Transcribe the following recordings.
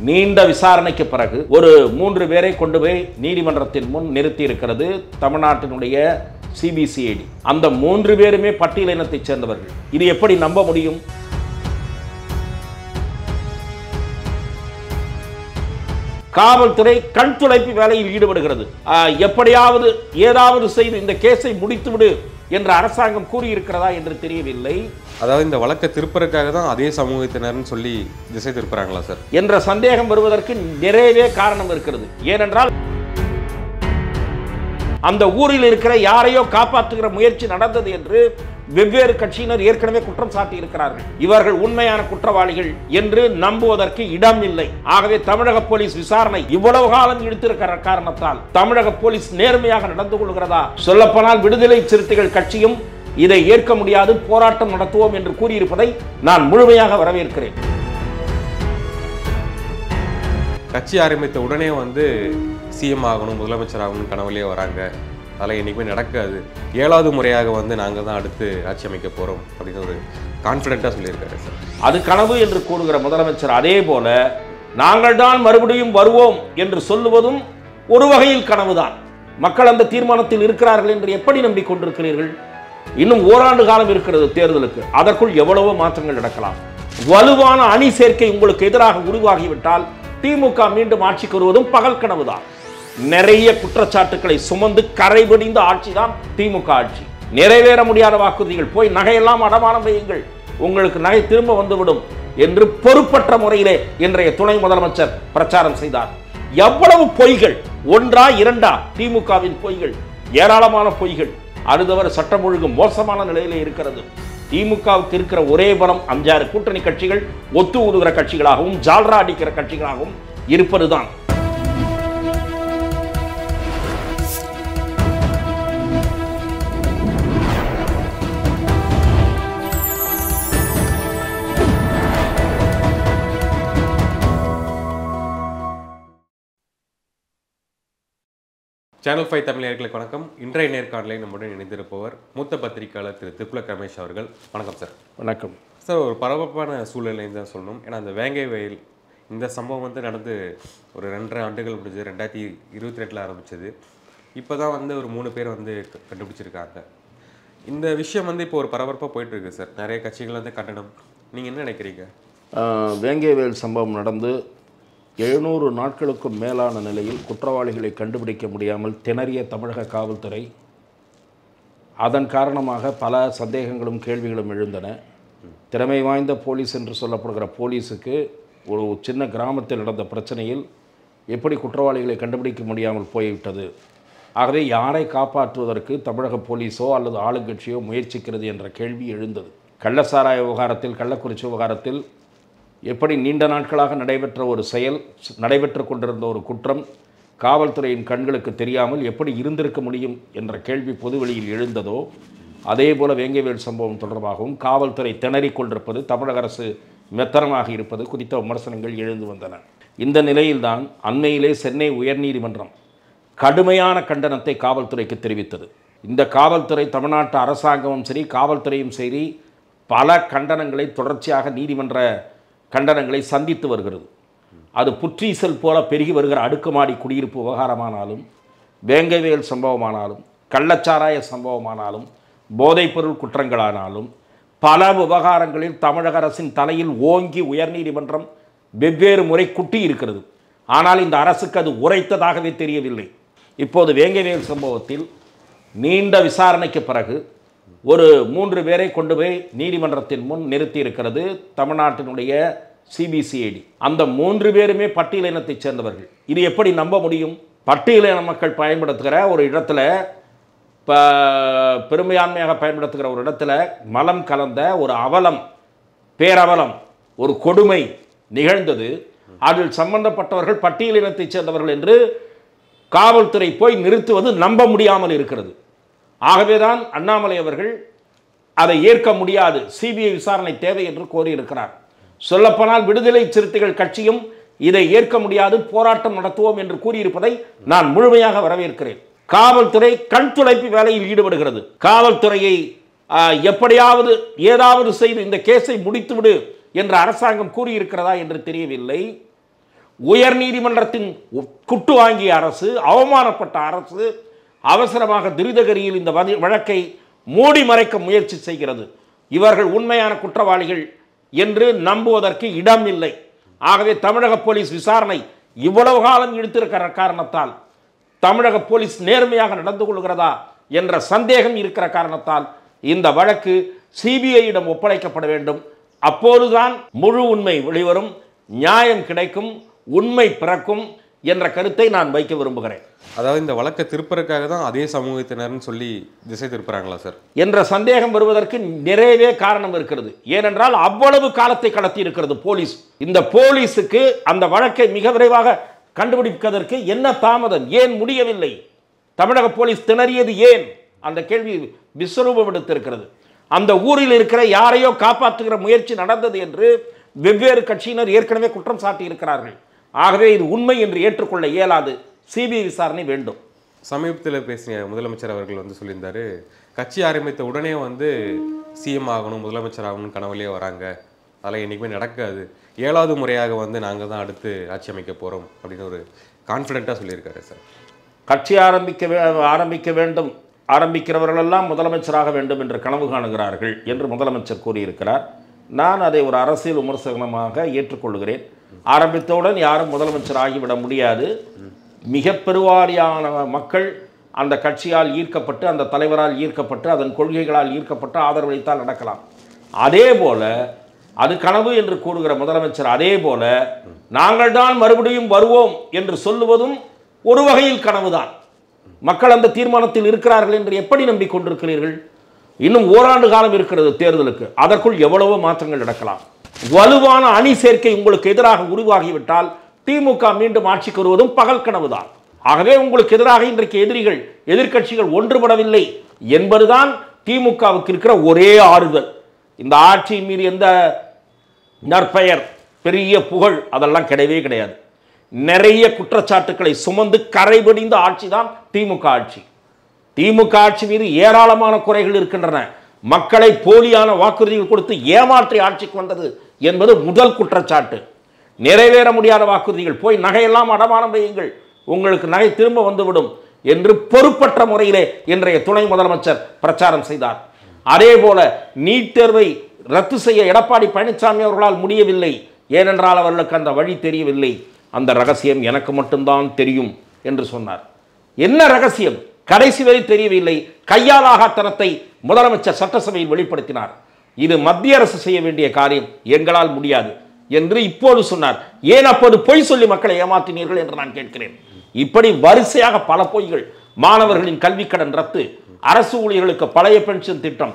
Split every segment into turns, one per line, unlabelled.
நீண்ட விசாரணைக்கு பிறகு ஒரு 3 பேரை கொண்டு போய் நீதிமன்றத்தின் முன் நிறுத்தி இருக்கிறது தமிழ்நாட்டினுடைய சிபிசிஐடி. அந்த 3 பேருமே பட்டியலினத்தைச் சேர்ந்தவர்கள். இது எப்படி நம்ப முடியும்? காவல்துறை கண் துடைப்பு வேலையில் ஈடுபடுகிறது. எப்படியாவது ஏதாவது செய்து இந்த கேஸை முடித்துவிடு என்று அரசாங்கம் கூறியிருக்கிறதா என்று தெரியவில்லை.
அதாவது இந்த வழக்கை திருப்பதற்காக தான் அதே சமூகத்தினர்னு சொல்லி திசை திருப்புறாங்களா சார்
என்ற சந்தேகம் வருவதற்கு நிறையவே காரணம் இருக்கிறது. ஏனென்றால் அந்த ஊரில் இருக்கிற யாரையோ காப்பாற்றுகிற முயற்சி நடந்தது என்று வெவ்வேறு கட்சியினர் ஏற்கனவே குற்றம் சாட்டி இருக்கிறார்கள். இவர்கள் உண்மையான குற்றவாளிகள் என்று நம்புவதற்கு இடம் இல்லை. ஆகவே தமிழக போலீஸ் விசாரணை இவ்வளவு காலம் இழுத்திருக்கிற காரணத்தால் தமிழக போலீஸ் நேர்மையாக நடந்து கொள்கிறதா? சொல்லப்போனால் விடுதலை சிறுத்தைகள் கட்சியும் இதை ஏற்க முடியாது, போராட்டம் நடத்துவோம் என்று கூறியிருப்பதை நான் முழுமையாக வரவேற்கிறேன்.
கட்சி ஆரம்பித்த உடனே சிஎம் ஆகணும், முதலமைச்சர் ஆகணும் கனவுலேயே வராங்க. அதெல்லாம் என்றைக்குமே நடக்காது. 7வது முறையாக நாங்கள் தான் அடுத்து ஆட்சி அமைக்க போகிறோம் அப்படின்னு ஒரு கான்ஃபிடென்ட்டாக சொல்லியிருக்காரு சார்.
அது கனவு என்று கூறுகிற முதலமைச்சர் அதே போல நாங்கள் தான் மறுபடியும் வருவோம் என்று சொல்லுவதும் ஒரு வகையில் கனவுதான். மக்கள் அந்த தீர்மானத்தில் இருக்கிறார்கள் என்று எப்படி நம்பிக்கொண்டிருக்கிறீர்கள்? இன்னும் ஓராண்டு காலம் இருக்கிறது தேர்தலுக்கு. அதற்குள் எவ்வளவோ மாற்றங்கள் நடக்கலாம். வலுவான அணி சேர்க்கை உங்களுக்கு எதிராக உருவாகிவிட்டால் திமுக மீண்டும் ஆட்சிக்கு வருவதும் பகல் கனவுதான். நிறைய குற்றச்சாட்டுக்களை சுமந்து கரைபடிந்த ஆட்சி தான் திமுக ஆட்சி. நிறைவேற முடியாத வாக்குறுதிகள், போய் நகையெல்லாம் அடமானம் வையுங்கள், உங்களுக்கு நகை திரும்ப வந்துவிடும் என்று பொறுப்பற்ற முறையிலே இன்றைய துணை முதலமைச்சர் பிரச்சாரம் செய்தார். எவ்வளவு பொய்கள்! ஒன்றா இரண்டா? திமுகவின் பொய்கள் ஏராளமான பொய்கள். அதுதவிர சட்டம் ஒழுங்கு மோசமான நிலையிலே இருக்கிறது. திமுகவுக்கு இருக்கிற ஒரே பலம் 5-6 கூட்டணி கட்சிகள் ஒத்து ஊதுகிற கட்சிகளாகவும் ஜால்ரா அடிக்கிற கட்சிகளாகவும் இருப்பதுதான்.
சேனல் 5 தமிழ் நேயர்களுக்கு வணக்கம். இன்றைய நேர்காணலை நம்முடன் இணைந்திருப்பவர் மூத்த பத்திரிகையாளர் திரு துக்ளக் ரமேஷ் அவர்கள். வணக்கம் சார்.
வணக்கம்
சார். ஒரு பரபரப்பான சூழ்நிலைன்னு தான் சொல்லணும். ஏன்னா அந்த வேங்கை வயல் இந்த சம்பவம் நடந்து ஒரு 2.5 ஆண்டுகள் முடிஞ்சது. 2022 ஆரம்பிச்சது. இப்போ தான் ஒரு 3 பேர் கண்டுபிடிச்சிருக்காங்க. இந்த விஷயம் இப்போ ஒரு பரபரப்பாக போயிட்டு இருக்கு சார். நிறைய கட்சிகள் கண்டனம். நீங்கள் என்ன நினைக்கிறீங்க?
வேங்கை வயல் சம்பவம் நடந்து 700 நாட்களுக்கும் மேலான நிலையில் குற்றவாளிகளை கண்டுபிடிக்க முடியாமல் திணறிய தமிழக காவல்துறை, அதன் காரணமாக பல சந்தேகங்களும் கேள்விகளும் எழுந்தன. திறமை வாய்ந்த போலீஸ் என்று சொல்லப்படுகிற போலீஸுக்கு ஒரு சின்ன கிராமத்தில் நடந்த பிரச்சனையில் எப்படி குற்றவாளிகளை கண்டுபிடிக்க முடியாமல் போய்விட்டது? ஆகவே யாரை காப்பாற்றுவதற்கு தமிழக போலீஸோ அல்லது ஆளுங்கட்சியோ முயற்சிக்கிறது என்ற கேள்வி எழுந்தது. கள்ளச்சாராய விவகாரத்தில், கள்ளக்குறிச்சி விவகாரத்தில் எப்படி நீண்ட நாட்களாக நடைபெற்ற ஒரு செயல், நடைபெற்று கொண்டிருந்த ஒரு குற்றம் காவல்துறையின் கண்களுக்கு தெரியாமல் எப்படி இருந்திருக்க முடியும் என்ற கேள்வி பொதுவெளியில் எழுந்ததோ, அதே போல வேங்கைவேல் சம்பவம் தொடர்பாகவும் காவல்துறை திணறிக் கொண்டிருப்பது, தமிழக அரசு மெத்தனமாக இருப்பது குறித்த விமர்சனங்கள் எழுந்து வந்தன. இந்த நிலையில்தான் அண்மையிலே சென்னை உயர்நீதிமன்றம் கடுமையான கண்டனத்தை காவல்துறைக்கு தெரிவித்தது. இந்த காவல்துறை, தமிழ்நாட்டு அரசாங்கமும் சரி காவல்துறையும் சரி, பல கண்டனங்களை தொடர்ச்சியாக நீதிமன்ற கண்டனங்களை சந்தித்து வருகிறது. அது புற்றீசல் போல பெருகி வருகிற அடுக்குமாடி குடியிருப்பு விவகாரமானாலும், வேங்கைவேல் சம்பவமானாலும், கள்ளச்சாராய சம்பவமானாலும், போதைப்பொருள் குற்றங்களானாலும், பல விவகாரங்களில் தமிழக அரசின் தலையில் ஓங்கி உயர்நீதிமன்றம் வெவ்வேறு முறை குட்டி இருக்கிறது. ஆனால் இந்த அரசுக்கு அது உரைத்ததாகவே தெரியவில்லை. இப்போது வேங்கைவேல் சம்பவத்தில் நீண்ட விசாரணைக்கு பிறகு ஒரு 3 பேரை கொண்டு போய் நீதிமன்றத்தின் முன் நிறுத்தி இருக்கிறது தமிழ்நாட்டினுடைய சிபிசிஐடி. அந்த 3 பேருமே பட்டியலினத்தைச் சேர்ந்தவர்கள். இது எப்படி நம்ப முடியும்? பட்டியலின மக்கள் பயன்படுத்துகிற ஒரு இடத்துல, பெரும்பான்மையாக பயன்படுத்துகிற ஒரு இடத்துல மலம் கலந்த ஒரு அவலம், பேரவலம், ஒரு கொடுமை நிகழ்ந்தது. அதில் சம்பந்தப்பட்டவர்கள் பட்டியலினத்தைச் சேர்ந்தவர்கள் என்று காவல்துறை போய் நிறுத்துவது நம்ப முடியாமல் இருக்கிறது. ஆகவேதான் அண்ணாமலை அவர்கள் அதை ஏற்க முடியாது, சிபிஐ விசாரணை தேவை என்று கோரியிருக்கிறார். சொல்லப்போனால் விடுதலை சிறுத்தைகள் கட்சியும் இதை ஏற்க முடியாது, போராட்டம் நடத்துவோம் என்று கூறியிருப்பதை நான் முழுமையாக வரவேற்கிறேன். காவல்துறை கண் துடைப்பு வேலையில் ஈடுபடுகிறது. காவல்துறையை எப்படியாவது ஏதாவது செய்து இந்த கேஸை முடித்துவிடு என்று அரசாங்கம் கூறியிருக்கிறதா என்று தெரியவில்லை. உயர் நீதிமன்றத்தின் குட்டு வாங்கிய அரசு, அவமானப்பட்ட அரசு அவசரமாக திருதகரியில் இந்த வழக்கை மூடி மறைக்க முயற்சி செய்கிறது. இவர்கள் உண்மையான குற்றவாளிகள் என்று நம்புவதற்கு இடம் இல்லை. ஆகவே தமிழக போலீஸ் விசாரணை இவ்வளவு காலம் இழுத்திருக்கிற காரணத்தால், தமிழக போலீஸ் நேர்மையாக நடந்து கொள்கிறதா என்ற சந்தேகம் இருக்கிற காரணத்தால் இந்த வழக்கு சிபிஐயிடம் ஒப்படைக்கப்பட வேண்டும். அப்போதுதான் முழு உண்மை வெளிவரும், நியாயம் கிடைக்கும், உண்மை பிறக்கும் என்ற கருத்தை நான் வைக்க விரும்புகிறேன்.
அதாவது இந்த வழக்கை திருப்பறதுக்காக தான் அதே சமூகத்தினர்னு சொல்லி திசை திருப்புறாங்களா சார்
என்ற சந்தேகம் வருவதற்கு நிறையவே காரணம் இருக்கிறது. ஏனென்றால் அவ்வளவு காலத்தை கடத்தி இருக்கிறது போலீஸ். இந்த போலீஸுக்கு அந்த வழக்கை மிக விரைவாக கண்டுபிடிப்பதற்கு என்ன தாமதம், ஏன் முடியவில்லை? தமிழக போலீஸ் திணறியது ஏன்? அந்த கேள்வி விஸ்வரூபம் எடுத்திருக்கிறது. அந்த ஊரில் இருக்கிற யாரையோ காப்பாற்றுகிற முயற்சி நடந்தது என்று வெவ்வேறு கட்சியினர் ஏற்கனவே குற்றம் சாட்டி இருக்கிறார்கள். ஆகவே இது உண்மை என்று ஏற்றுக்கொள்ள இயலாது. சிபிஐ விசாரணை வேண்டும்.
சமீபத்தில் பேசிய முதலமைச்சர் அவர்கள் வந்து சொல்லியிருந்தாரு, கட்சி ஆரம்பித்த உடனே வந்து சிஎம் ஆகணும், முதலமைச்சர் ஆகணும்னு கனவுலேயே வராங்க, அதெல்லாம் என்றைக்குமே நடக்காது, 7வது முறையாக வந்து நாங்கள் தான் அடுத்து ஆட்சி அமைக்க போகிறோம் அப்படின்னு ஒரு கான்ஃபிடென்ட்டாக சொல்லியிருக்காரு சார்.
கட்சி ஆரம்பிக்க வேண்டும், ஆரம்பிக்கிறவர்களெல்லாம் முதலமைச்சராக வேண்டும் என்று கனவு காணுகிறார்கள் என்று முதலமைச்சர் கூறியிருக்கிறார். நான் அதை ஒரு அரசியல் விமர்சனமாக ஏற்றுக்கொள்கிறேன். ஆரம்பித்தவுடன் யாரும் முதலமைச்சர் ஆகிவிட முடியாது. மிக பெருவாரியான மக்கள் அந்த கட்சியால் ஈர்க்கப்பட்டு, அந்த தலைவரால் ஈர்க்கப்பட்டு, அதன் கொள்கைகளால் ஈர்க்கப்பட்டு ஆதரவளித்தால் நடக்கலாம். அதே போல அது கனவு என்று கூறுகிற முதலமைச்சர் அதே போல நாங்கள் தான் மறுபடியும் வருவோம் என்று சொல்லுவதும் ஒரு வகையில் கனவுதான். மக்கள் அந்த தீர்மானத்தில் இருக்கிறார்கள் என்று எப்படி நம்பிக்கொண்டிருக்கிறீர்கள்? இன்னும் ஓராண்டு காலம் இருக்கிறது தேர்தலுக்கு. அதற்குள் எவ்வளவோ மாற்றங்கள் நடக்கலாம். வலுவான அணி சேர்க்கை உங்களுக்கு எதிராக உருவாகிவிட்டால் திமுக மீண்டும் ஆட்சிக்கு வருவதும் பகல் கனவுதான். ஆகவே உங்களுக்கு எதிராக இன்றைக்கு எதிர்க்கட்சிகள் ஒன்றுபடவில்லை என்பதுதான் திமுகவுக்கு இருக்கிற ஒரே ஆறுதல். இந்த ஆட்சியின் மீது எந்த நற்பெயர், பெரிய புகழ் அதெல்லாம் கிடையவே கிடையாது. நிறைய குற்றச்சாட்டுக்களை சுமந்து கரைபடிந்த ஆட்சி தான் திமுக ஆட்சி. திமுக ஆட்சி மீது ஏராளமான குறைகள் இருக்கின்றன. மக்களை போலியான வாக்குறுதிகள் கொடுத்து ஏமாற்றி ஆட்சிக்கு வந்தது என்பது முதல் குற்றச்சாட்டு. நிறைவேற முடியாத வாக்குறுதிகள், போய் நகையெல்லாம் அடமானம் வையுங்கள், உங்களுக்கு நகை திரும்ப வந்துவிடும் என்று பொறுப்பற்ற முறையிலே இன்றைய துணை முதலமைச்சர் பிரச்சாரம் செய்தார். அதே போல நீட் தேர்வை ரத்து செய்ய எடப்பாடி பழனிசாமி அவர்களால் முடியவில்லை. ஏனென்றால் அவர்களுக்கு அந்த வழி தெரியவில்லை. அந்த ரகசியம் எனக்கு மட்டும்தான் தெரியும் என்று சொன்னார். என்ன ரகசியம்? கடைசி வரை தெரியவில்லை. கையாலாகத்தனத்தை முதலமைச்சர் சட்டசபையில் வெளிப்படுத்தினார். இது மத்திய அரசு செய்ய வேண்டிய காரியம், எங்களால் முடியாது என்று இப்போது சொன்னார். ஏன் அப்போது பொய் சொல்லி மக்களை ஏமாற்றினீர்கள் என்று நான் கேட்கிறேன். இப்படி வரிசையாக பல பொய்கள். மாணவர்களின் கல்வி கடன் ரத்து, அரசு ஊழியர்களுக்கு பழைய பென்ஷன் திட்டம்,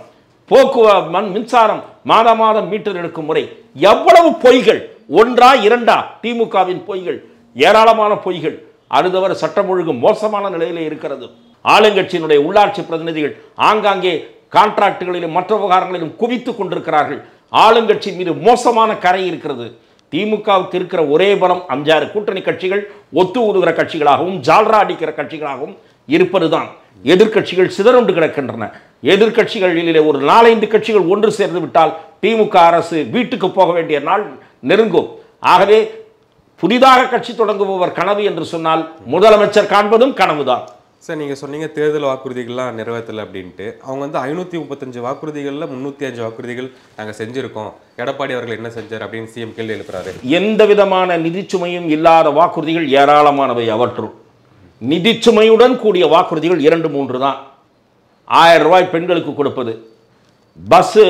போக்குவரத்து மின்சாரம் மாதம் மாதம் மீட்டர் எடுக்கும் முறை, எவ்வளவு பொய்கள்! ஒன்றா இரண்டா? திமுகவின் பொய்கள் ஏராளமான பொய்கள். அதுதவிர சட்டம் ஒழுங்கு மோசமான நிலையிலே இருக்கிறது. ஆளுங்கட்சியினுடைய உள்ளாட்சி பிரதிநிதிகள் ஆங்காங்கே கான்ட்ராக்டுகளிலும் மற்ற விவகாரங்களிலும் குவித்துக் கொண்டிருக்கிறார்கள். ஆளுங்கட்சி மீது மோசமான கரை இருக்கிறது. திமுகவுக்கு இருக்கிற ஒரே பலம் 5-6 கூட்டணி கட்சிகள் ஒத்து ஊதுகிற கட்சிகளாகவும் ஜால்ரா அடிக்கிற கட்சிகளாகவும் இருப்பதுதான். எதிர்க்கட்சிகள் சிதறுண்டு கிடக்கின்றன. எதிர்க்கட்சிகளிலே ஒரு 4-5 கட்சிகள் ஒன்று சேர்ந்து விட்டால் திமுக அரசு வீட்டுக்கு போக வேண்டிய நாள் நெருங்கும். ஆகவே புதிதாக கட்சி தொடங்குபவர் கனவு என்று சொன்னால் முதலமைச்சர் காண்பதும் கனவுதான்.
சார், நீங்கள் சொன்னீங்க தேர்தல் வாக்குறுதிகள்லாம் நிறைவேற்றலை அப்படின்ட்டு. அவங்க வந்து 535 வாக்குறுதிகளில் 305 வாக்குறுதிகள் நாங்கள் செஞ்சுருக்கோம், எடப்பாடி அவர்கள் என்ன செஞ்சார் அப்படின்னு சிஎம் கேள்வி எழுப்புறாரு.
எந்த விதமான நிதிச்சுமையும் இல்லாத வாக்குறுதிகள் ஏராளமானவை. அவற்றுள் நிதிச்சுமையுடன் கூடிய வாக்குறுதிகள் 2-3 தான். 1000 ரூபாய் பெண்களுக்கு கொடுப்பது, பஸ்ஸு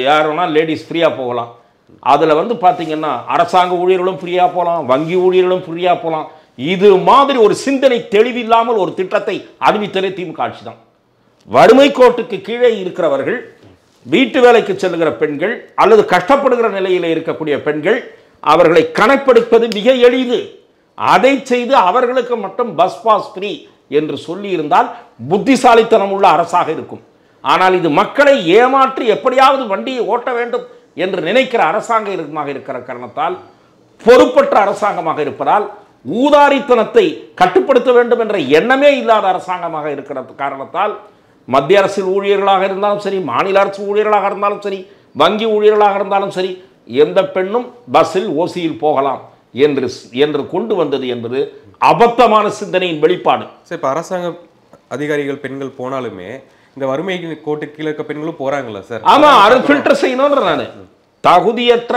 யாருன்னா லேடிஸ் ஃப்ரீயாக போகலாம். அதில் வந்து பார்த்தீங்கன்னா அரசாங்க ஊழியர்களும் ஃப்ரீயாக போகலாம், வங்கி ஊழியர்களும் ஃப்ரீயாக போகலாம். இது மாதிரி ஒரு சிந்தனை தெளிவில்லாமல் ஒரு திட்டத்தை அறிவித்தலே திமுக ஆட்சி தான். வறுமை கோட்டுக்கு கீழே இருக்கிறவர்கள், வீட்டு வேலைக்கு செல்லுகிற பெண்கள் அல்லது கஷ்டப்படுகிற நிலையில் இருக்கக்கூடிய பெண்கள், அவர்களை கணக்கெடுப்பது மிக எளிது. அதை செய்து அவர்களுக்கு மட்டும் பஸ் பாஸ் ஃப்ரீ என்று சொல்லியிருந்தால் புத்திசாலித்தனம் உள்ள அரசாக இருக்கும். ஆனால் இது மக்களை ஏமாற்றி எப்படியாவது வண்டியை ஓட்ட வேண்டும் என்று நினைக்கிற அரசாங்கமாக இருக்கிற காரணத்தால், பொறுப்பற்ற அரசாங்கமாக இருப்பதால், ஊதாரித்தனத்தை கட்டுப்படுத்த வேண்டும் என்ற எண்ணமே இல்லாத அரசாங்கமாக இருக்கிற காரணத்தால், மத்திய அரசு ஊழியர்களாக இருந்தாலும் சரி, மாநில அரசு ஊழியர்களாக இருந்தாலும் சரி, வங்கி ஊழியர்களாக இருந்தாலும் சரி, எந்த பெண்ணும் பஸ்ஸில் ஓசியில் போகலாம் என்று கொண்டு வந்தது என்பது அபத்தமான சிந்தனையின் வெளிப்பாடு.
சரி, இப்போ அரசாங்க அதிகாரிகள் பெண்கள் போனாலுமே இந்த வறுமை கோட்டு கீழே இருக்க பெண்களும் போறாங்களா சார்?
ஆமா, அதை ஃபில்டர் செய்யணும்ன்ற நான். தகுதியற்ற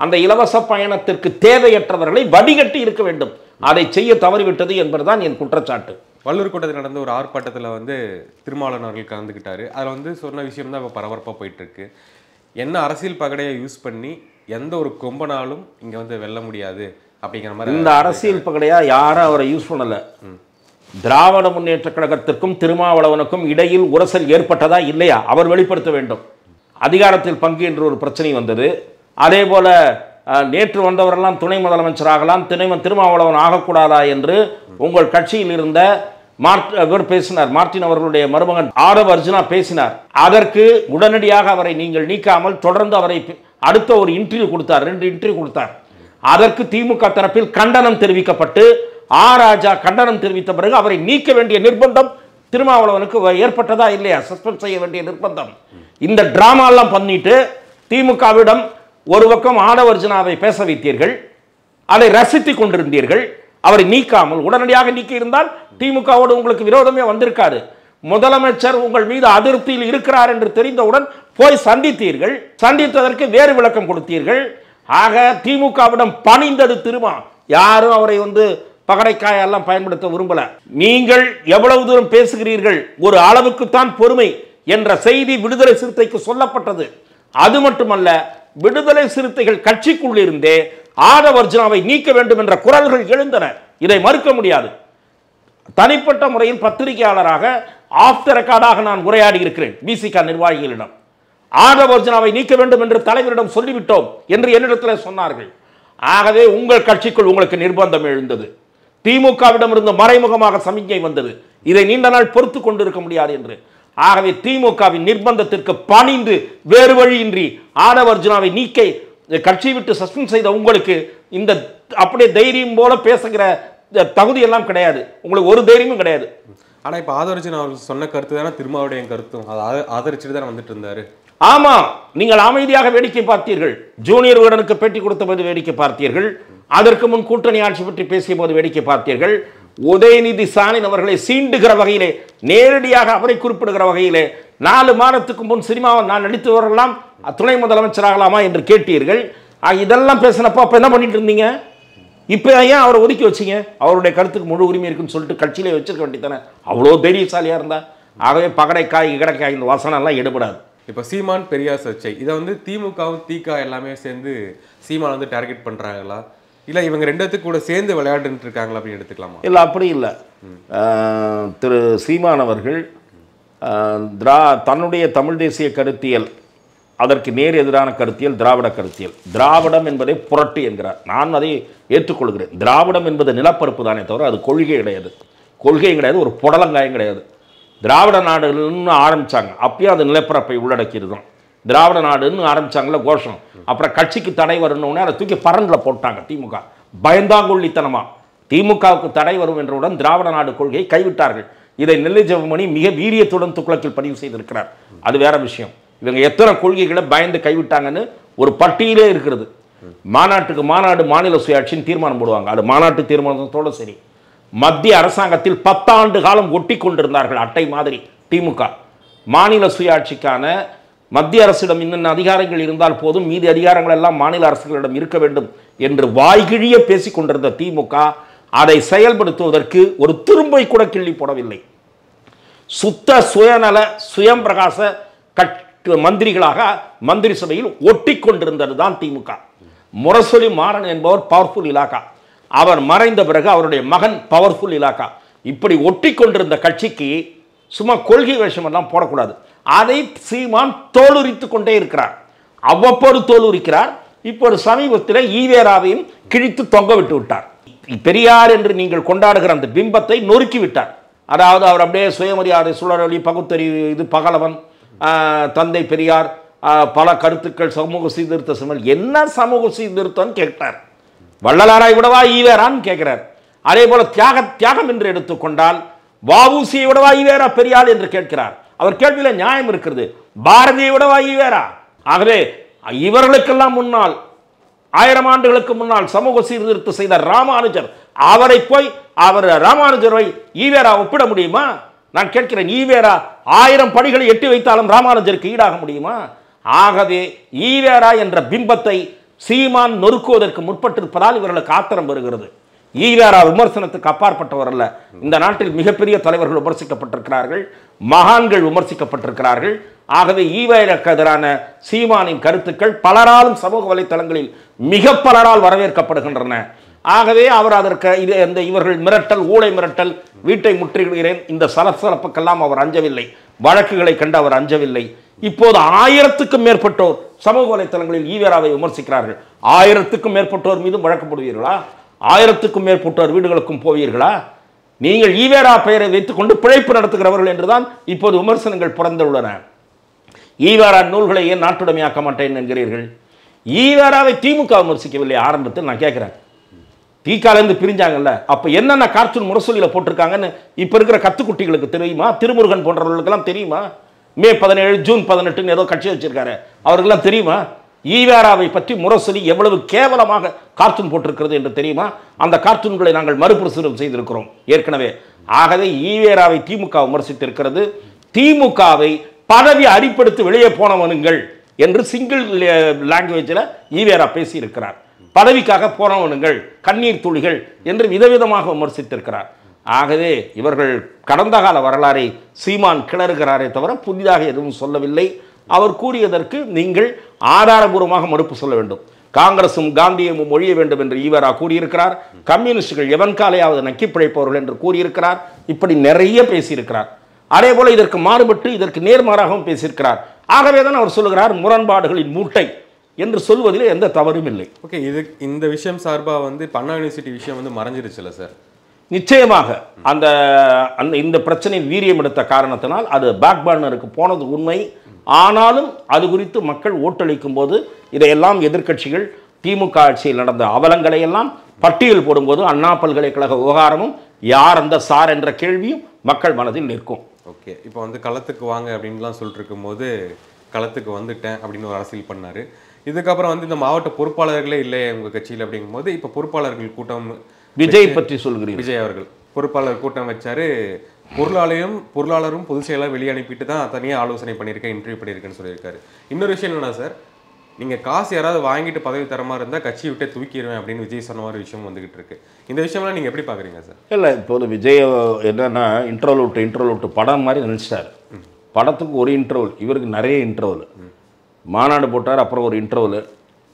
அந்த இலவச பயணத்திற்கு தேவையற்றவர்களை வடிகட்டி இருக்க வேண்டும். அதை செய்ய தவறிவிட்டது என்பதுதான் என் குற்றச்சாட்டு.
வள்ளூர் கூட்டத்தில் நடந்த ஒரு ஆர்ப்பாட்டத்தில் வந்து திருமாவளவன் அவர்கள் கலந்துக்கிட்டாரு. அதில் வந்து சொன்ன விஷயம் தான் இப்போ பரபரப்பாக போயிட்டு இருக்கு. என்ன அரசியல் பகடையை யூஸ் பண்ணி எந்த ஒரு கொம்பனாலும் இங்கே வந்து வெல்ல முடியாது அப்படிங்கிற மாதிரி.
இந்த அரசியல் பகடையா யாரும் அவரை யூஸ் பண்ணல. திராவிட முன்னேற்ற கழகத்திற்கும் திருமாவளவனுக்கும் இடையில் உரசல் ஏற்பட்டதா இல்லையா அவர் வெளிப்படுத்த வேண்டும். அதிகாரத்தில் பங்கு என்று ஒரு பிரச்சனை வந்தது. அதே போல நேற்று வந்தவரெல்லாம் துணை முதலமைச்சராகலாம், திருமாவளவன் ஆகக்கூடாதா என்று உங்கள் கட்சியில் இருந்த இவர் பேசினார். மார்ட்டின் அவர்களுடைய மருமகன் ஆரவ் அர்ஜுனா பேசினார். அதற்கு உடனடியாக அவரை நீங்கள் நீக்காமல் தொடர்ந்து அவரை அடுத்த ஒரு இன்டர்வியூ கொடுத்தார், 2 இன்டர்வியூ கொடுத்தார். அதற்கு திமுக தரப்பில் கண்டனம் தெரிவிக்கப்பட்டு ராஜா கண்டனம் தெரிவித்த பிறகு அவரை நீக்க வேண்டிய நிர்பந்தம் திருமாவளவனுக்கு ஏற்பட்டதா இல்லையா? சஸ்பெண்ட் செய்ய வேண்டிய நிர்பந்தம். இந்த டிராமா எல்லாம் பண்ணிட்டு திமுகவிடம் ஒரு பக்கம் ஆடவர்ஜனாவை பேச வைத்தீர்கள், அதை ரசித்துக் கொண்டிருந்தீர்கள். அவரை நீக்காமல் உடனடியாக நீக்கி இருந்தால் திமுகவோடு உங்களுக்கு விரோதமே வந்திருக்காரு. முதலமைச்சர் உங்கள் மீது அதிருப்தியில் இருக்கிறார் என்று தெரிந்தவுடன் போய் சந்தித்தீர்கள். சந்தித்ததற்கு வேறு விளக்கம் கொடுத்தீர்கள். ஆக திமுகவிடம் பணிந்தது திருமா. யாரும் அவரை வந்து பகடைக்காயெல்லாம் பயன்படுத்த விரும்பல. நீங்கள் எவ்வளவு தூரம் பேசுகிறீர்கள், ஒரு அளவுக்குத்தான் பொறுமை என்ற செய்தி விடுதலை சிறுத்தைக்கு சொல்லப்பட்டது. அது மட்டுமல்ல, விடுதலை சிறுத்தைகள் கட்சிக்குள் இருந்தே ஆதவர்ஜனாவை நீக்க வேண்டும் என்ற குரல்கள் எழுந்தன. இதை மறுக்க முடியாது. தனிப்பட்ட முறையில் பத்திரிகையாளராக ஆஃப் த ரெக்கார்டாக நான் உரையாடி இருக்கிறேன் விசிக நிர்வாகிகளிடம். ஆதவர்ஜனாவை நீக்க வேண்டும் என்று தலைவரிடம் சொல்லிவிட்டோம் என்று என்னிடத்தில் சொன்னார்கள். ஆகவே உங்கள் கட்சிக்குள் உங்களுக்கு நிர்பந்தம் எழுந்தது. திமுகவிடம் இருந்து மறைமுகமாக சமிக்ஞை வந்தது, இதை நீண்ட நாள் பொறுத்து கொண்டிருக்க முடியாது என்று. ஆகவே திமுகவின் நிர்பந்தத்திற்கு பணிந்து வேறு வழியின்றி ஆடவர்ஜுனாவை நீக்க கட்சியை விட்டு சஸ்பெண்ட் செய்த உங்களுக்கு இந்த அப்படியே தைரியம் போல பேசுகிற தகுதி எல்லாம் கிடையாது. உங்களுக்கு ஒரு தைரியமும் கிடையாது.
ஆனால் இப்போ ஆதவர்ஜுனா அவர்கள் சொன்ன கருத்து தானே திருமாவுடைய கருத்தும், அதை ஆதரிச்சுட்டு தானே வந்துட்டு இருந்தாரு.
ஆமா, நீங்கள் அமைதியாக வேடிக்கை பார்த்தீர்கள். ஜூனியர் விகடனுக்கு பேட்டி கொடுத்த போது வேடிக்கை பார்த்தீர்கள். அதற்கு முன் கூட்டணி ஆட்சி பற்றி பேசிய போது வேடிக்கை பார்த்தீர்கள். உதயநிதி ஸ்டாலின் அவர்களை சீண்டுகிற வகையிலே, நேரடியாக அவரை குறிப்பிடுகிற வகையிலே 4 மாதத்துக்கு முன் சினிமாவை நான் நடித்து வரலாம், துணை முதலமைச்சராகலாமா என்று கேட்டீர்கள். இதெல்லாம் பேசினப்போ அப்போ என்ன பண்ணிட்டு இருந்தீங்க? இப்போ ஏன் அவரை ஒதுக்கி வச்சிங்க? அவருடைய கருத்துக்கு முழு உரிமை இருக்குன்னு சொல்லிட்டு கட்சியிலே வச்சிருக்க வேண்டியதானே. அவ்வளோ தைரியசாலியாக இருந்தா. ஆகவே பகடைக்காய் கிடக்காய் இந்த வசனம்லாம் எடுபடாது.
இப்போ சீமான் பெரியார் சர்ச்சை, இதை வந்து திமுகவும் திக எல்லாமே சேர்ந்து சீமான் வந்து டார்கெட் பண்ணுறாங்களா, இல்லை இவங்க ரெண்டுத்துக்கு கூட சேர்ந்து விளையாடுட்டு இருக்காங்களா அப்படின்னு எடுத்துக்கலாமா?
இல்லை, அப்படி இல்லை. திரு சீமான் அவர்கள் தன்னுடைய தமிழ் தேசிய கருத்தியல், அதற்கு நேர் எதிரான கருத்தியல் திராவிட கருத்தியல். திராவிடம் என்பதை புரட்டு என்கிறார். நான் அதை ஏற்றுக்கொள்கிறேன். திராவிடம் என்பது நிலப்பரப்பு தானே தவிர அது கொள்கை கிடையாது. கொள்கையும் கிடையாது, ஒரு புடலங்காயம் கிடையாது. திராவிட நாடுகள்னு ஆரம்பித்தாங்க, அப்பயும் அது நிலப்பரப்பை உள்ளடக்கியது தான். திராவிட நாடுன்னு ஆரம்பித்தாங்கள கோஷம். அப்புறம் கட்சிக்கு தடை வரணுன்னே அதை தூக்கி பரண்டில் போட்டாங்க திமுக. பயந்தாங்கொள்ளித்தனமாக திமுகவுக்கு தடை வரும் என்றவுடன் திராவிட நாடு கொள்கையை கைவிட்டார்கள். இதை நெல்லை ஜெபமணி மிக வீரியத்துடன் துக்ளக்கில் பதிவு செய்திருக்கிறார். அது வேற விஷயம். இவங்க எத்தனை கொள்கைகளை பயந்து கைவிட்டாங்கன்னு ஒரு பட்டியலே இருக்கிறது. மாநாட்டுக்கு மாநாடு மாநில சுயாட்சின்னு தீர்மானம் போடுவாங்க. அது மாநாட்டு தீர்மானத்தோடு சரி. மத்திய அரசாங்கத்தில் 10 ஆண்டு காலம் ஒட்டி கொண்டிருந்தார்கள் அட்டை மாதிரி திமுக. மாநில சுயாட்சிக்கான மத்திய அரசிடம் இன்னும் அதிகாரங்கள் இருந்தால் போதும், மீதி அதிகாரங்கள் எல்லாம் மாநில அரசுகளிடம் இருக்க வேண்டும் என்று வாய்கிழிய பேசிக் கொண்டிருந்த திமுக அதை செயல்படுத்துவதற்கு ஒரு துரும்பை கூட கிள்ளி போடவில்லை. சுத்த சுயநல சுயம் பிரகாச மந்திரிகளாக மந்திரி சபையில் ஒட்டி கொண்டிருந்தது தான் திமுக. முரசொலி மாறன் என்பவர் பவர்ஃபுல் இலாக்கா, அவர் மறைந்த பிறகு அவருடைய மகன் பவர்ஃபுல் இலாக்கா. இப்படி ஒட்டி கொண்டிருந்த கட்சிக்கு சும்மா கொள்கை வேஷம் எல்லாம் போடக்கூடாது. அதை சீமான் தோலுரித்து கொண்டே இருக்கிறார். அவ்வப்போது தோலுரிக்கிறார். இப்போது சமீபத்தில் ஈவேராவையும் கிழித்து தொங்க விட்டு விட்டார். பெரியார் என்று நீங்கள் கொண்டாடுகிற அந்த பிம்பத்தை நொறுக்கி விட்டார். அதாவது அவர் அப்படியே சுயமரியாதை சுழலொலி பகுத்தறிவு இது பகலவன் தந்தை பெரியார் பல கருத்துக்கள் சமூக சீர்திருத்த சமல் என்ன சமூக சீர்திருத்தம் கேட்டார். வள்ளலாராய் விடவா ஈவேரான்னு கேட்கிறார். அதே போல தியாகம் என்று எடுத்துக்கொண்டால் வஉசியை விடவா ஈவேரா பெரியார் என்று கேட்கிறார். அவர் கேள்வியில் நியாயம் இருக்கிறது. பாரதியை விடவா ஈவேரா? ஆகவே இவர்களுக்கெல்லாம் முன்னால் 1000 ஆண்டுகளுக்கு முன்னால் சமூக சீர்திருத்தம் செய்த ராமானுஜர், அவரை போய் ராமானுஜரை ஈவேரா ஒப்பிட முடியுமா? நான் கேட்கிறேன், ஈவேரா 1000 படிகளை எட்டி வைத்தாலும் ராமானுஜருக்கு ஈடாக முடியுமா? ஆகவே ஈவேரா என்ற பிம்பத்தை சீமான் நொறுக்குவதற்கு முற்பட்டிருப்பதால் இவர்களுக்கு ஆத்திரம் வருகிறது. ஈவேரா விமர்சனத்துக்கு அப்பாற்பட்டவர் அல்ல. இந்த நாட்டில் மிகப்பெரிய தலைவர்கள் விமர்சிக்கப்பட்டிருக்கிறார்கள், மகான்கள் விமர்சிக்கப்பட்டிருக்கிறார்கள். ஆகவே ஈவேராக்கு எதிரான சீமானின் கருத்துக்கள் பலராலும் சமூக வலைத்தளங்களில் மிக பலரால் வரவேற்கப்படுகின்றன. ஆகவே அவர் அதற்கு இவர்கள் மிரட்டல், ஊழை மிரட்டல், வீட்டை முற்றுகிறேன், இந்த சலசலப்புக்கெல்லாம் அவர் அஞ்சவில்லை. வழக்குகளை கண்டு அவர் அஞ்சவில்லை. இப்போது 1000க்கும் மேற்பட்டோர் சமூக வலைத்தளங்களில் ஈவேராவை விமர்சிக்கிறார்கள். 1000க்கும் மேற்பட்டோர் மீது வழக்கு போடுவீர்களா? 1000க்கும் மேற்பட்டோர் வீடுகளுக்கும் போவீர்களா? நீங்கள் ஈவேரா பெயரை வைத்துக்கொண்டு பிழைப்பு நடத்துகிறவர்கள் என்றுதான் இப்போது விமர்சனங்கள் பிறந்துள்ளன. ஈவேரா நூல்களை ஏன் நாட்டுடைமையாக்க மாட்டேன் என்கிறீர்கள்? ஈவேராவை திமுக விமர்சிக்கவில்லை. ஆரம்பத்தில் நான் கேட்கிறேன், தீக்காலேருந்து பிரிஞ்சாங்கல்ல, அப்ப என்னென்ன கார்ட்டூன் முரசொலியில போட்டிருக்காங்கன்னு இப்ப இருக்கிற கத்துக்குட்டிகளுக்கு தெரியுமா? திருமுருகன் போன்றவர்களுக்கெல்லாம் தெரியுமா? மே 17 ஜூன் 18 ஏதோ கட்சி வச்சிருக்காரு, அவர்களெல்லாம் தெரியுமா? ஈவேராவை பற்றி முரசொலி எவ்வளவு கேவலமாக கார்ட்டூன் போட்டிருக்கிறது என்று தெரியுமா? அந்த கார்ட்டூன்களை நாங்கள் மறுபிரசுரம் செய்திருக்கிறோம் ஏற்கனவே. ஆகவே ஈவேராவை திமுக விமர்சித்திருக்கிறது. திமுகவை பதவி அடிப்படுத்தி வெளியே போனவனுங்கள் என்று சிங்கிள் லாங்குவேஜில் ஈவேரா பேசியிருக்கிறார். பதவிக்காக போனவனுங்கள், கண்ணீர் துளிகள் என்று விதவிதமாக விமர்சித்திருக்கிறார். ஆகவே இவர்கள் கடந்த கால வரலாறை சீமான் கிளறுகிறாரே தவிர புதிதாக எதுவும் சொல்லவில்லை. அவர் கூறியதற்கு நீங்கள் ஆதாரபூர்வமாக மறுப்பு சொல்ல வேண்டும். காங்கிரசும் காந்தியமும் ஒழிய வேண்டும் என்று ஈவேரா கூறியிருக்கிறார். கம்யூனிஸ்டுகள் எவன் காலையாவது நக்கி பிழைப்பவர்கள் என்று கூறியிருக்கிறார். இப்படி நிறைய பேசியிருக்கிறார். அதே போல இதற்கு மாறுபட்டு இதற்கு நேர்மாறாகவும் பேசியிருக்கிறார். ஆகவே தான் அவர் சொல்லுகிறார் முரண்பாடுகளின் மூட்டை என்று சொல்வதில் எந்த தவறும் இல்லை.
ஓகே, இந்த விஷயம் சார்பாக வந்து அண்ணா யூனிவர்சிட்டி விஷயம் வந்து மறைஞ்சிருச்சுல சார்?
நிச்சயமாக அந்த இந்த பிரச்சனை வீரியம் எடுத்த காரணத்தினால் அது பேக் பர்னருக்கு போனது உண்மை. ஆனாலும் அது குறித்து மக்கள் ஓட்டளிக்கும் போது இதையெல்லாம் எதிர்க்கட்சிகள் திமுக ஆட்சியில் நடந்த அவலங்களை எல்லாம் பட்டியல் போடும்போது அண்ணா பல்கலைக்கழக விவகாரமும் யார் அந்த சார் என்ற கேள்வியும் மக்கள் மனதில் நிற்கும்.
ஓகே, இப்போ வந்து களத்துக்கு வாங்க அப்படின்லாம் சொல்லிட்டு இருக்கும்போது களத்துக்கு வந்துட்டேன் அப்படின்னு ஒரு அரசியல் பண்ணார். இதுக்கப்புறம் வந்து இந்த மாவட்ட பொறுப்பாளர்களே இல்லை உங்கள் கட்சியில் அப்படிங்கும்போது இப்போ பொறுப்பாளர்கள் கூட்டம்
விஜய் பற்றி சொல்கிறீங்க.
விஜய் அவர்கள் பொறுப்பாளர் கூட்டம் வச்சாரு. பொருளாளரும் பொதுச் செயலாளர் வெளியே அனுப்பிட்டு தான் தனியாக ஆலோசனை பண்ணியிருக்கேன், இன்டர்வியூ பண்ணியிருக்கேன்னு சொல்லியிருக்காரு. இன்னொரு விஷயம் என்னன்னா சார், நீங்கள் காசு யாராவது வாங்கிட்டு பதவி தர மாதிரி இருந்தால் கட்சி விட்டே தூக்கிடுவேன் அப்படின்னு விஜய் சொன்ன மாதிரி விஷயம் வந்துகிட்டு இருக்கு. இந்த விஷயம்லாம் நீங்கள் எப்படி பார்க்குறீங்க சார்?
இல்லை, இப்போது விஜய் என்னன்னா இன்ட்ரோல் படம் மாதிரி நினச்சிட்டார். படத்துக்கு ஒரு இன்டர்வல், இவருக்கு நிறைய இன்டர்வல். மாநாடு போட்டார், அப்புறம் ஒரு இன்டர்வல்,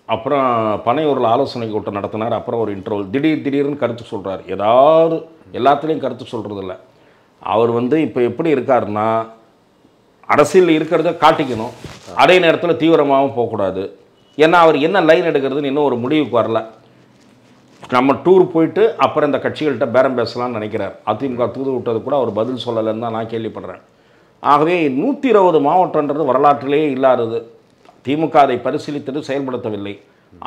அப்புறம் பனையூரில் ஆலோசனை கூட்டம் நடத்தினார், அப்புறம் ஒரு இன்டர்வல். திடீர்னு கருத்து சொல்கிறார். ஏதாவது எல்லாத்துலேயும் கருத்து சொல்கிறதில்ல. அவர் வந்து இப்போ எப்படி இருக்காருன்னா, அரசியல் இருக்கிறத காட்டிக்கணும், அதே நேரத்தில் தீவிரமாகவும் போகக்கூடாது. ஏன்னா அவர் என்ன லைன் எடுக்கிறதுன்னு இன்னும் ஒரு முடிவுக்கு வரல. நம்ம டூர் போயிட்டு அப்புறம் இந்த கட்சிகள்கிட்ட பேரம் பேசலாம்னு நினைக்கிறார். அதிமுக தூது விட்டது கூட அவர் பதில் சொல்லலைன்னு தான் நான் கேள்விப்படுறேன். ஆகவே 120 மாவட்டன்றது வரலாற்றிலேயே இல்லாதது. திமுக அதை பரிசீலித்தது, செயல்படுத்தவில்லை.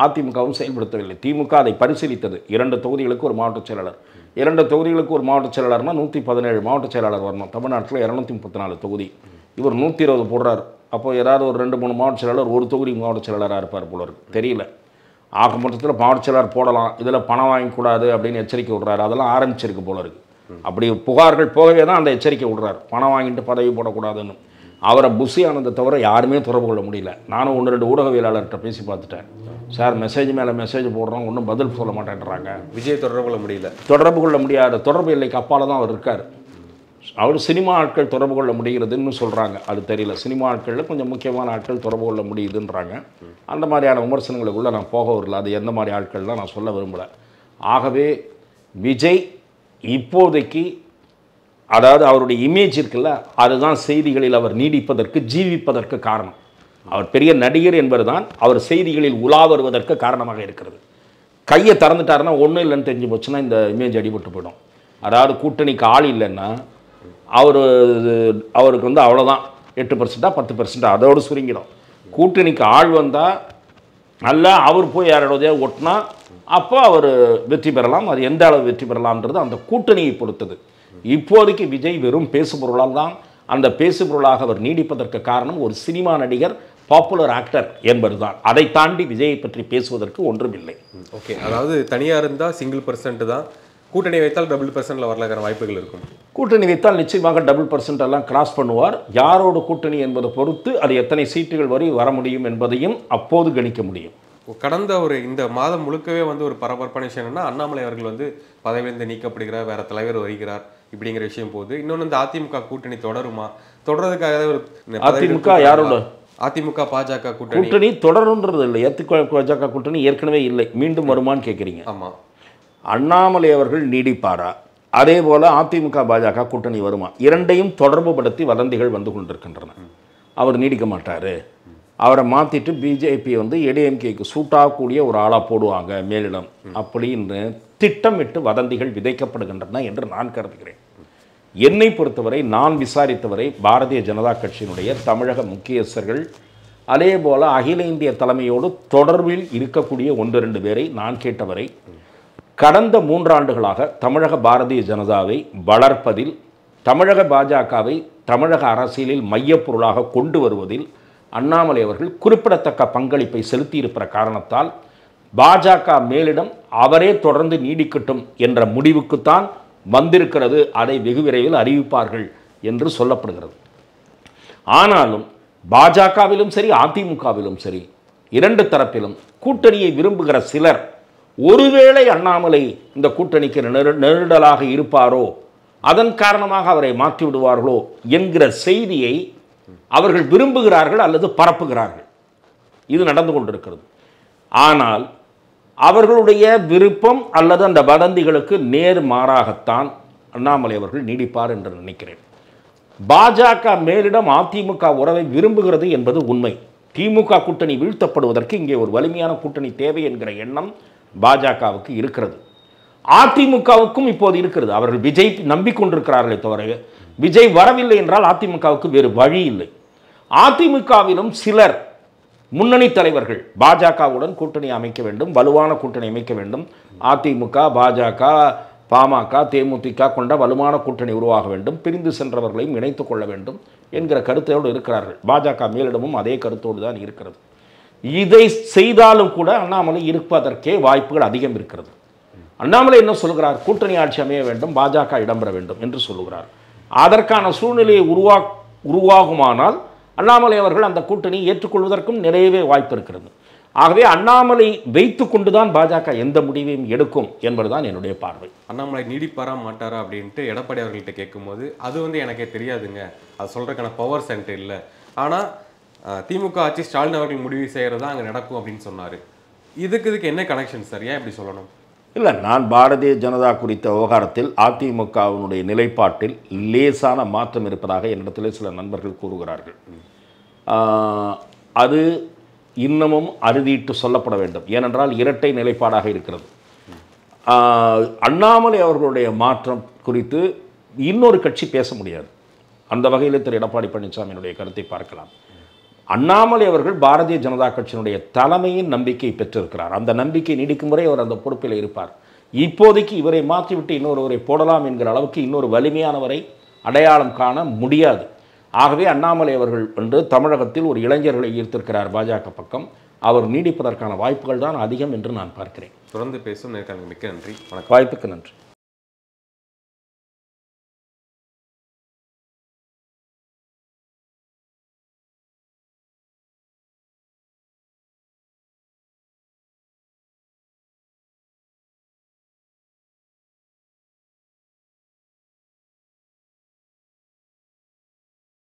அதிமுகவும் செயல்படுத்தவில்லை. திமுக அதை பரிசீலித்தது. 2 தொகுதிகளுக்கு ஒரு மாவட்ட செயலாளர், 2 தொகுதிகளுக்கு ஒரு மாவட்ட செயலாளர்னா 117 மாவட்ட செயலாளர் வரணும். தமிழ்நாட்டில் 234 தொகுதி, இவர் 120 போடுறார். அப்போ ஏதாவது ஒரு 2-3 மாவட்ட செயலாளர் ஒரு தொகுதி மாவட்ட செயலாளராக இருப்பார் போல இருக்கு, தெரியல. ஆக மொத்தத்தில் மாவட்ட செயலாளர் போடலாம், இதில் பணம் வாங்கக்கூடாது அப்படின்னு எச்சரிக்கை விடுறாரு. அதெல்லாம் ஆரம்பிச்சிருக்கு போல இருக்கு. அப்படி புகார்கள் போகவே தான் அந்த எச்சரிக்கை விடுறார், பணம் வாங்கிட்டு பதவி போடக்கூடாதுன்னு. அவரை புஷி ஆனதை தவிர யாருமே தொடர்பு கொள்ள முடியல. நானும் 1-2 ஊடகவியலாளர்கிட்ட பேசி பார்த்துட்டேன். சார் மெசேஜ் மேலே மெசேஜ் போடுறோம், ஒன்றும் பதில் சொல்ல மாட்டேன்றாங்க.
விஜய் தொடர்பு கொள்ள முடியல.
தொடர்பு கொள்ள முடியாத தொடர்பு எல்லைக்கு அப்பால் தான் அவர் இருக்கார். அவர் சினிமா ஆட்கள் தொடர்பு கொள்ள முடிகிறதுன்னு சொல்கிறாங்க, அது தெரியல. சினிமா ஆட்களில் கொஞ்சம் முக்கியமான ஆட்கள் தொடர்பு கொள்ள முடியுதுன்றாங்க. அந்த மாதிரியான விமர்சனங்களுக்குள்ளே நான் போக வரல. அது எந்த மாதிரி ஆட்கள்லாம் நான் சொல்ல விரும்பலை. ஆகவே விஜய் இப்போதைக்கு, அதாவது அவருடைய இமேஜ் இருக்குல்ல, அதுதான் செய்திகளில் அவர் நீடிப்பதற்கு, ஜீவிப்பதற்கு காரணம். அவர் பெரிய நடிகர் என்பது தான் அவர் செய்திகளில் உலா வருவதற்கு காரணமாக இருக்கிறது. கையை திறந்துட்டாருன்னா ஒன்றும் இல்லைன்னு தெரிஞ்சு போச்சுன்னா இந்த இமேஜ் அடிபட்டு போயிடும். அதாவது கூட்டணிக்கு ஆள் இல்லைன்னா அவருக்கு வந்து அவ்வளோதான், 8% 10% அதோடு சுருங்கிடும். கூட்டணிக்கு ஆள் வந்தால் அல்ல, அவர் போய் யாரோடய ஒட்டினா அப்போ அவர் வெற்றி பெறலாம். அது எந்த அளவு வெற்றி பெறலாம்ன்றது அந்த கூட்டணியை பொறுத்தது. இப்போதைக்கு விஜய் வெறும் பேசுபொருளால் தான், அந்த பேசுபொருளாக அவர் நீடிப்பதற்கு காரணம் ஒரு சினிமா நடிகர் பாப்புலர் ஆக்டர் என்பதுதான். அதை தாண்டி விஜயை பற்றி பேசுவதற்கு ஒன்றுமில்லை.
ஓகே, அதாவது தனியாக இருந்தால் சிங்கிள் பர்சன்ட் தான், கூட்டணி வைத்தால் டபுள் பர்சன்ட்ல வரலாக்கிற வாய்ப்புகள் இருக்கும்.
கூட்டணி வைத்தால் நிச்சயமாக டபுள் பர்சன்ட் எல்லாம் கிராஸ் பண்ணுவார். யாரோட கூட்டணி என்பதை பொறுத்து அது எத்தனை சீட்டுகள் வரை வர முடியும் என்பதையும் அப்போது கணிக்க முடியும்.
கடந்த இந்த மாதம் முழுக்கவே ஒரு பரபரப்பான விஷயம் என்னன்னா, அண்ணாமலை அவர்கள் பதவியிலிருந்து நீக்கப்படுகிறார், வேற தலைவர் வருகிறார் இப்படிங்கிற விஷயம் போது. இன்னொன்று இந்த அதிமுக கூட்டணி தொடருமா, தொடர்றதுக்காக
அதிமுக யாரோட
அதிமுக பாஜக கூட்டணி
தொடருன்றது இல்லை. பாஜக கூட்டணி ஏற்கனவே இல்லை, மீண்டும் வருமானு கேட்குறீங்க.
ஆமாம்,
அண்ணாமலை அவர்கள் நீடிப்பாரா, அதே போல அதிமுக பாஜக கூட்டணி வருமா, இரண்டையும் தொடர்பு படுத்தி வதந்திகள் வந்து கொண்டிருக்கின்றன. அவர் நீடிக்க மாட்டார், அவரை மாற்றிட்டு பிஜேபி ஏடிஎம்கேக்கு சூட்டாகக்கூடிய ஒரு ஆளாக போடுவாங்க மேலிடம் அப்படின்னு திட்டமிட்டு வதந்திகள் விதைக்கப்படுகின்றன என்று நான் கருதுகிறேன். என்னை பொறுத்தவரை, நான் விசாரித்தவரை, பாரதிய ஜனதா கட்சியினுடைய தமிழக முக்கியஸ்தர்கள் அதே போல் அகில இந்திய தலைமையோடு தொடர்பில் இருக்கக்கூடிய 1-2 பேரை நான் கேட்டவரை, கடந்த 3 ஆண்டுகளாக தமிழக பாரதிய ஜனதாவை வளர்ப்பதில், தமிழக பாஜகவை தமிழக அரசியலில் மையப்பொருளாக கொண்டு வருவதில் அண்ணாமலை அவர்கள் குறிப்பிடத்தக்க பங்களிப்பை செலுத்தியிருக்கிற காரணத்தால் பாஜக மேலிடம் அவரே தொடர்ந்து நீடிக்கட்டும் என்ற முடிவுக்குத்தான் வந்திருக்கிறது. அதை வெகு விரைவில் அறிவிப்பார்கள் என்று சொல்லப்படுகிறது. ஆனாலும் பாஜகவிலும் சரி அதிமுகவிலும் சரி, 2 தரப்பிலும் கூட்டணியை விரும்புகிற சிலர் ஒருவேளை அண்ணாமலை இந்த கூட்டணிக்கு நெருடலாக இருப்பாரோ, அதன் காரணமாக அவரை மாற்றி விடுவார்களோ என்கிற செய்தியை அவர்கள் விரும்புகிறார்கள் அல்லது பரப்புகிறார்கள். இது நடந்து கொண்டிருக்கிறது. ஆனால் அவர்களுடைய விருப்பம் அல்லது அந்த வதந்திகளுக்கு நேர்மாறாகத்தான் அண்ணாமலை அவர்கள் நீடிப்பார் என்று நினைக்கிறேன். பாஜக மேலிடம் அதிமுக உறவை விரும்புகிறது என்பது உண்மை. திமுக கூட்டணி வீழ்த்தப்படுவதற்கு இங்கே ஒரு வலிமையான கூட்டணி தேவை என்கிற எண்ணம் பாஜகவுக்கு இருக்கிறது. அதிமுகவுக்கும் இப்போது இருக்கிறது. அவர்கள் விஜய் நம்பிக்கொண்டிருக்கிறார்களே தவிர, விஜய் வரவில்லை என்றால் அதிமுகவுக்கு வேறு வழி இல்லை. அதிமுகவிலும் சிலர் முன்னணி தலைவர்கள் பாஜகவுடன் கூட்டணி அமைக்க வேண்டும், வலுவான கூட்டணி அமைக்க வேண்டும், அதிமுக பாஜக பாமக தேமுதிக கொண்ட வலுவான கூட்டணி உருவாக வேண்டும், பிரிந்து சென்றவர்களையும் இணைத்துக் கொள்ள வேண்டும் என்கிற கருத்தோடு இருக்கிறார்கள். பாஜக மேலிடமும் அதே கருத்தோடு தான் இருக்கிறது. இதை செய்தாலும் கூட அண்ணாமலை இருப்பதற்கே வாய்ப்புகள் அதிகம் இருக்கிறது. அண்ணாமலை என்ன சொல்கிறார், கூட்டணி ஆட்சி அமைய வேண்டும், பாஜக இடம்பெற வேண்டும் என்று சொல்லுகிறார். அதற்கான சூழ்நிலையை உருவாகுமானால் அண்ணாமலை அவர்கள் அந்த கூட்டணியை ஏற்றுக்கொள்வதற்கும் நிறையவே வாய்ப்பு இருக்கிறது. ஆகவே அண்ணாமலை வைத்து கொண்டுதான் பாஜக எந்த முடிவையும் எடுக்கும் என்பதுதான் என்னுடைய பார்வை.
அண்ணாமலை நீடிப்பாரா மாட்டாரா அப்படின்ட்டு எடப்பாடி அவர்கள்ட்ட கேட்கும்போது, அது எனக்கே தெரியாதுங்க, அது சொல்றதுக்கான பவர் சென்டர் இல்லை, ஆனால் திமுக ஆட்சி ஸ்டாலின் அவர்கள் முடிவு செய்கிறது தான் அங்கே நடக்கும் அப்படின்னு சொன்னார். இதுக்கு என்ன கனெக்ஷன் சார், ஏன் இப்படி சொல்லணும்?
இல்லை, நான் பாரதிய ஜனதா குறித்த விவகாரத்தில் அதிமுகவினுடைய நிலைப்பாட்டில் லேசான மாற்றம் இருப்பதாக என்னிடத்தில் சில நண்பர்கள் கூறுகிறார்கள். அது இன்னமும் அறுதிட்டு சொல்லப்பட வேண்டும். ஏனென்றால் இரட்டை நிலைப்பாடாக இருக்கிறது. அண்ணாமலை அவர்களுடைய மாற்றம் குறித்து இன்னொரு கட்சி பேச முடியாது. அந்த வகையில் திரு எடப்பாடி பழனிசாமியினுடைய கருத்தை பார்க்கலாம். அண்ணாமலை அவர்கள் பாரதிய ஜனதா கட்சியினுடைய தலைமையின் நம்பிக்கை பெற்றிருக்கிறார். அந்த நம்பிக்கை நீடிக்கும் வரை அவர் அந்த பொறுப்பில் இருப்பார். இப்போதைக்கு இவரை மாற்றிவிட்டு இன்னொருவரை போடலாம் என்கிற அளவுக்கு இன்னொரு வலிமையானவரை அடையாளம் காண முடியாது. ஆகவே அண்ணாமலை அவர்கள் என்று தமிழகத்தில் ஒரு இளைஞர்களை ஈர்த்திருக்கிறார் பாஜக பக்கம். அவர் நீடிப்பதற்கான வாய்ப்புகள் தான் அதிகம் என்று நான் பார்க்கிறேன்.
தொடர்ந்து பேசும் நேர்காணலுக்கு மிக்க நன்றி.
வாய்ப்புக்கு நன்றி.